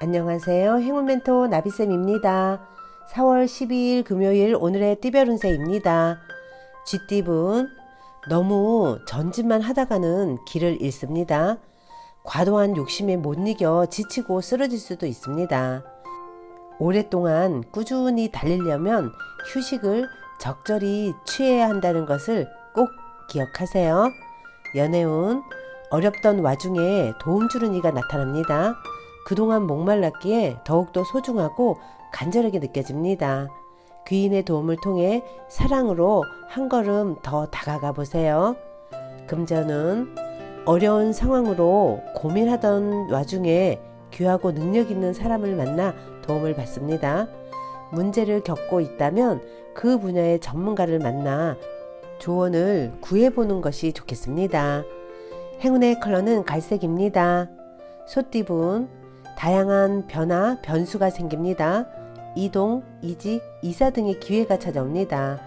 안녕하세요. 행운멘토 나비쌤입니다. 4월 12일 금요일 오늘의 띠별 운세입니다. 쥐띠분, 너무 전진만 하다가는 길을 잃습니다. 과도한 욕심에 못 이겨 지치고 쓰러질 수도 있습니다. 오랫동안 꾸준히 달리려면 휴식을 적절히 취해야 한다는 것을 꼭 기억하세요. 연애운, 어렵던 와중에 도움 주는 이가 나타납니다. 그동안 목말랐기에 더욱더 소중하고 간절하게 느껴집니다. 귀인의 도움을 통해 사랑으로 한 걸음 더 다가가 보세요. 금전은 어려운 상황으로 고민하던 와중에 귀하고 능력 있는 사람을 만나 도움을 받습니다. 문제를 겪고 있다면 그 분야의 전문가를 만나 조언을 구해보는 것이 좋겠습니다. 행운의 컬러는 갈색입니다. 소띠분, 다양한 변화, 변수가 생깁니다. 이동, 이직, 이사 등의 기회가 찾아옵니다.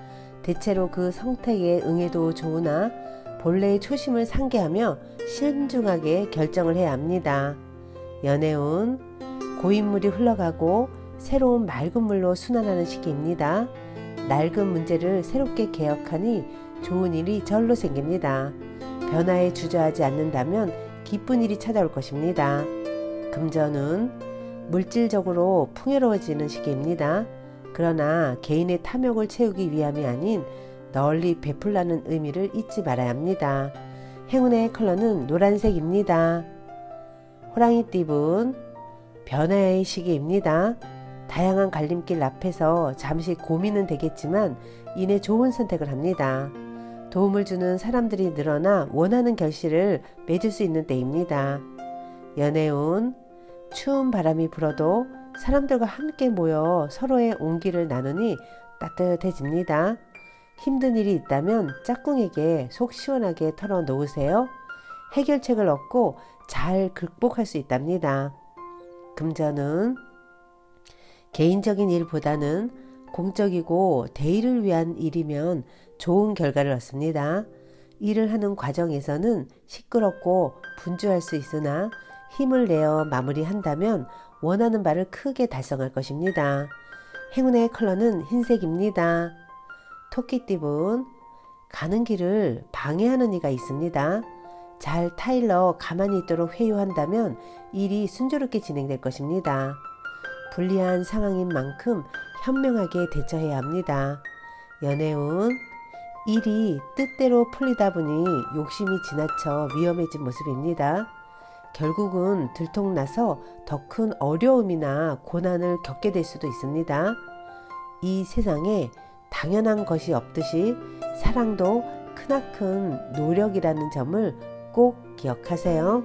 대체로 그 선택에 응해도 좋으나 본래의 초심을 상기하며 신중하게 결정을 해야 합니다. 연애운, 고인물이 흘러가고 새로운 맑은 물로 순환하는 시기입니다. 낡은 문제를 새롭게 개혁하니 좋은 일이 절로 생깁니다. 변화에 주저하지 않는다면 기쁜 일이 찾아올 것입니다. 금전은 물질적으로 풍요로워지는 시기입니다. 그러나 개인의 탐욕을 채우기 위함이 아닌 널리 베풀라는 의미를 잊지 말아야 합니다. 행운의 컬러는 노란색입니다. 호랑이띠분, 변화의 시기입니다. 다양한 갈림길 앞에서 잠시 고민은 되겠지만 이내 좋은 선택을 합니다. 도움을 주는 사람들이 늘어나 원하는 결실을 맺을 수 있는 때입니다. 연애운, 추운 바람이 불어도 사람들과 함께 모여 서로의 온기를 나누니 따뜻해집니다. 힘든 일이 있다면 짝꿍에게 속 시원하게 털어놓으세요. 해결책을 얻고 잘 극복할 수 있답니다. 금전은 개인적인 일보다는 공적이고 대의를 위한 일이면 좋은 결과를 얻습니다. 일을 하는 과정에서는 시끄럽고 분주할 수 있으나 힘을 내어 마무리한다면 원하는 바를 크게 달성할 것입니다. 행운의 컬러는 흰색입니다. 토끼띠분, 가는 길을 방해하는 이가 있습니다. 잘 타일러 가만히 있도록 회유한다면 일이 순조롭게 진행될 것입니다. 불리한 상황인 만큼 현명하게 대처해야 합니다. 연애운, 일이 뜻대로 풀리다 보니 욕심이 지나쳐 위험해진 모습입니다. 결국은 들통나서 더 큰 어려움이나 고난을 겪게 될 수도 있습니다. 이 세상에 당연한 것이 없듯이 사랑도 크나큰 노력이라는 점을 꼭 기억하세요.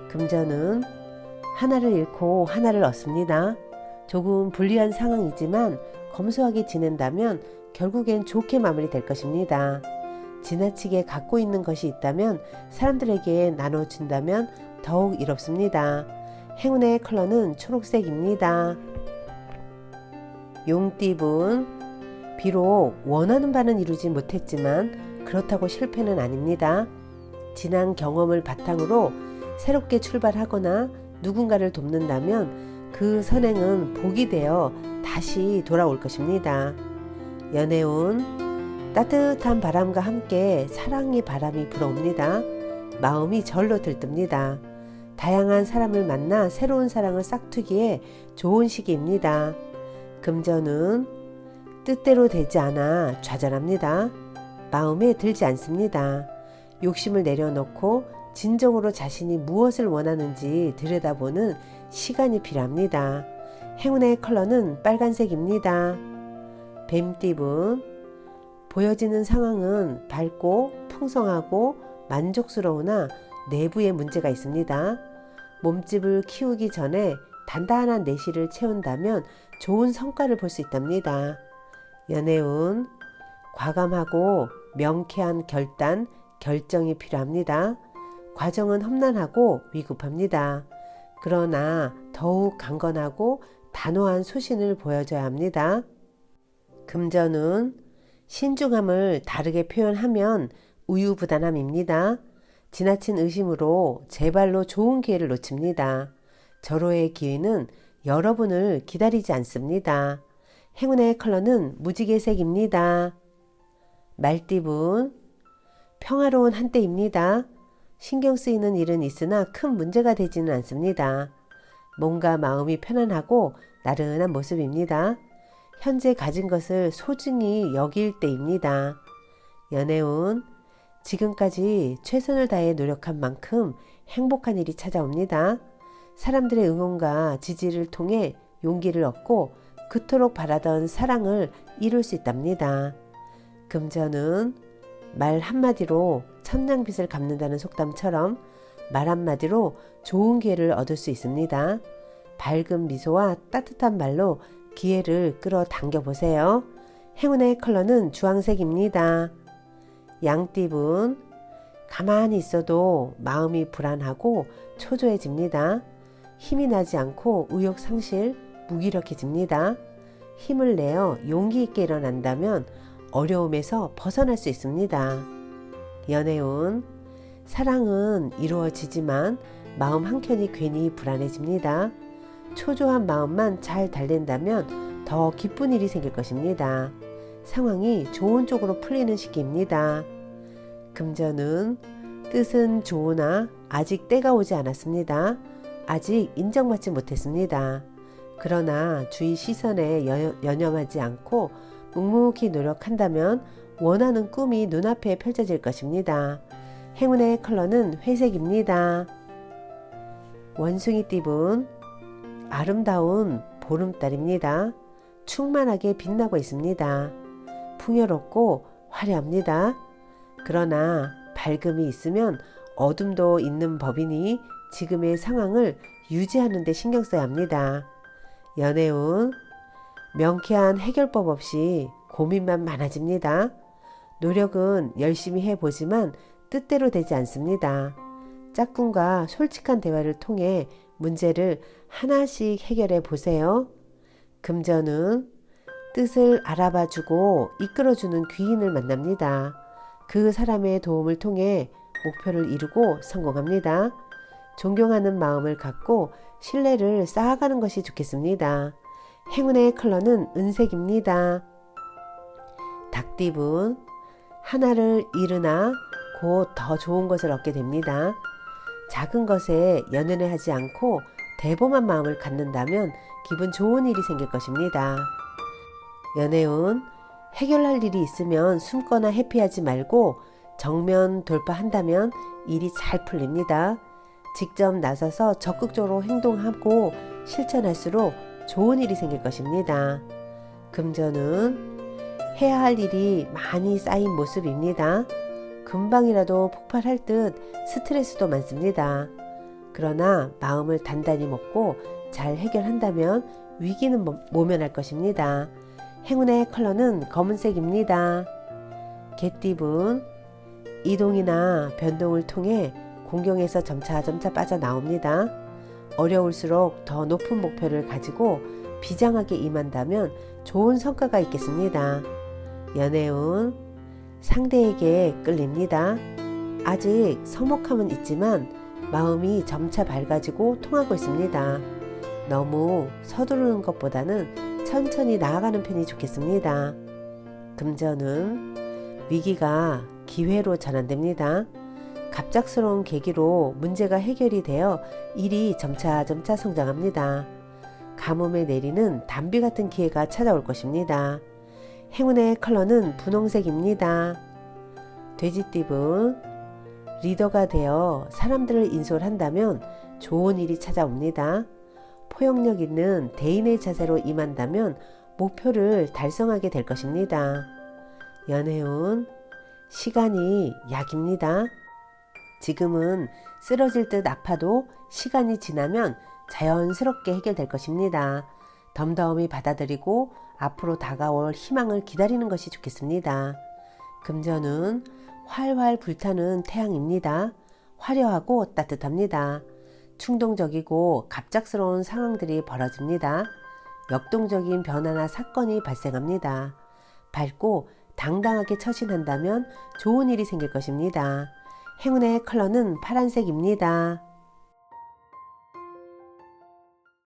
금전은 하나를 잃고 하나를 얻습니다. 조금 불리한 상황이지만 검소하게 지낸다면 결국엔 좋게 마무리될 것입니다. 지나치게 갖고 있는 것이 있다면 사람들에게 나눠준다면 더욱 이롭습니다. 행운의 컬러는 초록색입니다. 용띠분, 비록 원하는 바는 이루지 못했지만 그렇다고 실패는 아닙니다. 지난 경험을 바탕으로 새롭게 출발하거나 누군가를 돕는다면 그 선행은 복이 되어 다시 돌아올 것입니다. 연애운, 따뜻한 바람과 함께 사랑의 바람이 불어옵니다. 마음이 절로 들뜹니다. 다양한 사람을 만나 새로운 사랑을 싹트기에 좋은 시기입니다. 금전은 뜻대로 되지 않아 좌절합니다. 마음에 들지 않습니다. 욕심을 내려놓고 진정으로 자신이 무엇을 원하는지 들여다보는 시간이 필요합니다. 행운의 컬러는 빨간색입니다. 뱀띠분, 보여지는 상황은 밝고 풍성하고 만족스러우나 내부에 문제가 있습니다. 몸집을 키우기 전에 단단한 내실을 채운다면 좋은 성과를 볼 수 있답니다. 연애운, 과감하고 명쾌한 결단, 결정이 필요합니다. 과정은 험난하고 위급합니다. 그러나 더욱 강건하고 단호한 소신을 보여줘야 합니다. 금전은 신중함을 다르게 표현하면 우유부단함입니다. 지나친 의심으로 제발로 좋은 기회를 놓칩니다. 절호의 기회는 여러분을 기다리지 않습니다. 행운의 컬러는 무지개색입니다. 말띠분, 평화로운 한때입니다. 신경 쓰이는 일은 있으나 큰 문제가 되지는 않습니다. 몸과 마음이 편안하고 나른한 모습입니다. 현재 가진 것을 소중히 여길 때입니다. 연애운, 지금까지 최선을 다해 노력한 만큼 행복한 일이 찾아옵니다. 사람들의 응원과 지지를 통해 용기를 얻고 그토록 바라던 사랑을 이룰 수 있답니다. 금전은 말 한마디로 천냥빚을 갚는다는 속담처럼 말 한마디로 좋은 기회를 얻을 수 있습니다. 밝은 미소와 따뜻한 말로 기회를 끌어당겨 보세요. 행운의 컬러는 주황색입니다. 양띠분, 가만히 있어도 마음이 불안하고 초조해집니다. 힘이 나지 않고 의욕 상실, 무기력해집니다. 힘을 내어 용기 있게 일어난다면 어려움에서 벗어날 수 있습니다. 연애운, 사랑은 이루어지지만 마음 한켠이 괜히 불안해집니다. 초조한 마음만 잘 달랜다면 더 기쁜 일이 생길 것입니다. 상황이 좋은 쪽으로 풀리는 시기입니다. 금전은 뜻은 좋으나 아직 때가 오지 않았습니다. 아직 인정받지 못했습니다. 그러나 주위 시선에 연연하지 않고 묵묵히 노력한다면 원하는 꿈이 눈앞에 펼쳐질 것입니다. 행운의 컬러는 회색입니다. 원숭이띠분, 아름다운 보름달입니다. 충만하게 빛나고 있습니다. 풍요롭고 화려합니다. 그러나 밝음이 있으면 어둠도 있는 법이니 지금의 상황을 유지하는 데 신경 써야 합니다. 연애운, 명쾌한 해결법 없이 고민만 많아집니다. 노력은 열심히 해보지만 뜻대로 되지 않습니다. 짝꿍과 솔직한 대화를 통해 문제를 하나씩 해결해 보세요. 금전은 뜻을 알아봐주고 이끌어주는 귀인을 만납니다. 그 사람의 도움을 통해 목표를 이루고 성공합니다. 존경하는 마음을 갖고 신뢰를 쌓아가는 것이 좋겠습니다. 행운의 컬러는 은색입니다. 닭띠분, 하나를 잃으나 곧 더 좋은 것을 얻게 됩니다. 작은 것에 연연하지 않고 대범한 마음을 갖는다면 기분 좋은 일이 생길 것입니다. 연애운, 해결할 일이 있으면 숨거나 회피하지 말고 정면 돌파한다면 일이 잘 풀립니다. 직접 나서서 적극적으로 행동하고 실천할수록 좋은 일이 생길 것입니다. 금전은 해야 할 일이 많이 쌓인 모습입니다. 금방이라도 폭발할 듯 스트레스도 많습니다. 그러나 마음을 단단히 먹고 잘 해결한다면 위기는 모면할 것입니다. 행운의 컬러는 검은색입니다. 개띠분, 이동이나 변동을 통해 공경에서 점차점차 빠져나옵니다. 어려울수록 더 높은 목표를 가지고 비장하게 임한다면 좋은 성과가 있겠습니다. 연애운, 상대에게 끌립니다. 아직 서먹함은 있지만 마음이 점차 밝아지고 통하고 있습니다. 너무 서두르는 것보다는 천천히 나아가는 편이 좋겠습니다. 금전은 위기가 기회로 전환됩니다. 갑작스러운 계기로 문제가 해결이 되어 일이 점차점차 성장합니다. 가뭄에 내리는 단비 같은 기회가 찾아올 것입니다. 행운의 컬러는 분홍색입니다. 돼지띠분, 리더가 되어 사람들을 인솔한다면 좋은 일이 찾아옵니다. 포용력 있는 대인의 자세로 임한다면 목표를 달성하게 될 것입니다. 연애운, 시간이 약입니다. 지금은 쓰러질 듯 아파도 시간이 지나면 자연스럽게 해결될 것입니다. 덤덤히 받아들이고 앞으로 다가올 희망을 기다리는 것이 좋겠습니다. 금전은 활활 불타는 태양입니다. 화려하고 따뜻합니다. 충동적이고 갑작스러운 상황들이 벌어집니다. 역동적인 변화나 사건이 발생합니다. 밝고 당당하게 처신한다면 좋은 일이 생길 것입니다. 행운의 컬러는 파란색입니다.